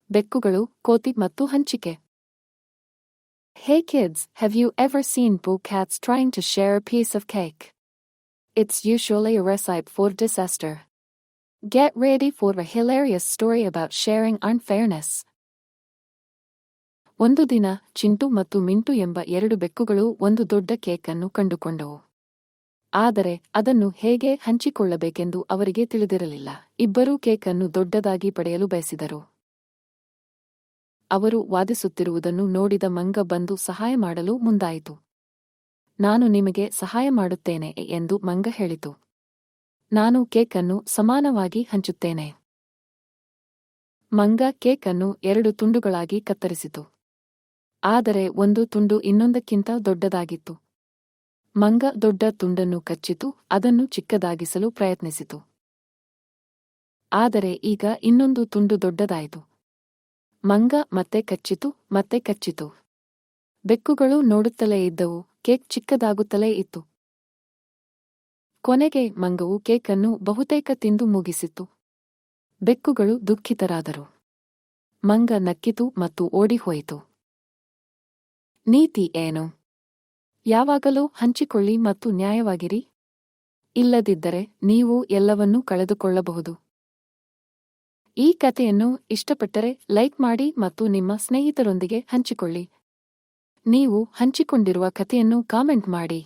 ಬೆಕ್ಕುಗಳು, ಕೋತಿ ಮತ್ತು ಹಂಚಿಕೆ. Hey kids, have you ever seen two cats trying to share a piece of cake? It's usually a recipe for disaster. Get ready for a hilarious story about sharing unfairness. ಒಂದು ದಿನ ಚಿಂಟು ಮತ್ತು mint ಎಂಬ ಎರಡು ಬೆಕ್ಕುಗಳು ಒಂದು ದೊಡ್ಡ cake ಅನ್ನು ಕಂಡುಕೊಂಡವು. ಆದರೆ ಅದನ್ನು ಹೇಗೆ ಹಂಚಿಕೊಳ್ಳಬೇಕೆಂದು ಅವರಿಗೆ ತಿಳಿದಿರಲಿಲ್ಲ. ಇಬ್ಬರೂ ಕೇಕ್ ಅನ್ನು ದೊಡ್ಡದಾಗಿ ಪಡೆಯಲು ಬಯಸಿದರು. ಅವರು ವಾದಿಸುತ್ತಿರುವುದನ್ನು ನೋಡಿದ ಮಂಗ ಬಂದು ಸಹಾಯ ಮಾಡಲು ಮುಂದಾಯಿತು. ನಾನು ನಿಮಗೆ ಸಹಾಯ ಮಾಡುತ್ತೇನೆ ಎಂದು ಮಂಗ ಹೇಳಿತು. ನಾನು ಕೇಕ್ ಅನ್ನು ಸಮಾನವಾಗಿ ಹಂಚುತ್ತೇನೆ. ಮಂಗ ಕೇಕ್ ಅನ್ನು 2 ತುಂಡುಗಳಾಗಿ ಕತ್ತರಿಸಿತು. ಆದರೆ ಒಂದು ತುಂಡು ಇನ್ನೊಂದಕ್ಕಿಂತ ದೊಡ್ಡದಾಗಿತ್ತು. ಮಂಗ ದೊಡ್ಡ ತುಂಡನ್ನು ಕಚ್ಚಿತು, ಅದನ್ನು ಚಿಕ್ಕದಾಗಿಸಲು ಪ್ರಯತ್ನಿಸಿತು. ಆದರೆ ಈಗ ಇನ್ನೊಂದು ತುಂಡು ದೊಡ್ಡದಾಯಿತು. ಮಂಗ ಮತ್ತೆ ಕಚ್ಚಿತು. ಬೆಕ್ಕುಗಳು ನೋಡುತ್ತಲೇ ಇದ್ದವು, ಕೇಕ್ ಚಿಕ್ಕದಾಗುತ್ತಲೇ ಇತ್ತು. ಕೊನೆಗೆ ಮಂಗವು ಕೇಕ್ ಅನ್ನು ಬಹುತೇಕ ತಿಂದು ಮುಗಿಸಿತು. ಬೆಕ್ಕುಗಳು ದುಃಖಿತರಾದರು. ಮಂಗ ನಕ್ಕಿತು ಮತ್ತು ಓಡಿಹೋಯಿತು. ನೀತಿ ಏನು? ಯಾವಾಗಲೂ ಹಂಚಿಕೊಳ್ಳಿ ಮತ್ತು ನ್ಯಾಯವಾಗಿರಿ. ಇಲ್ಲದಿದ್ದರೆ ನೀವು ಎಲ್ಲವನ್ನೂ ಕಳೆದುಕೊಳ್ಳಬಹುದು. ಈ ಕಥೆಯನ್ನು ಇಷ್ಟಪಟ್ಟರೆ ಲೈಕ್ ಮಾಡಿ ಮತ್ತು ನಿಮ್ಮ ಸ್ನೇಹಿತರೊಂದಿಗೆ ಹಂಚಿಕೊಳ್ಳಿ. ನೀವು ಹಂಚಿಕೊಂಡಿರುವ ಕಥೆಯನ್ನು ಕಾಮೆಂಟ್ ಮಾಡಿ.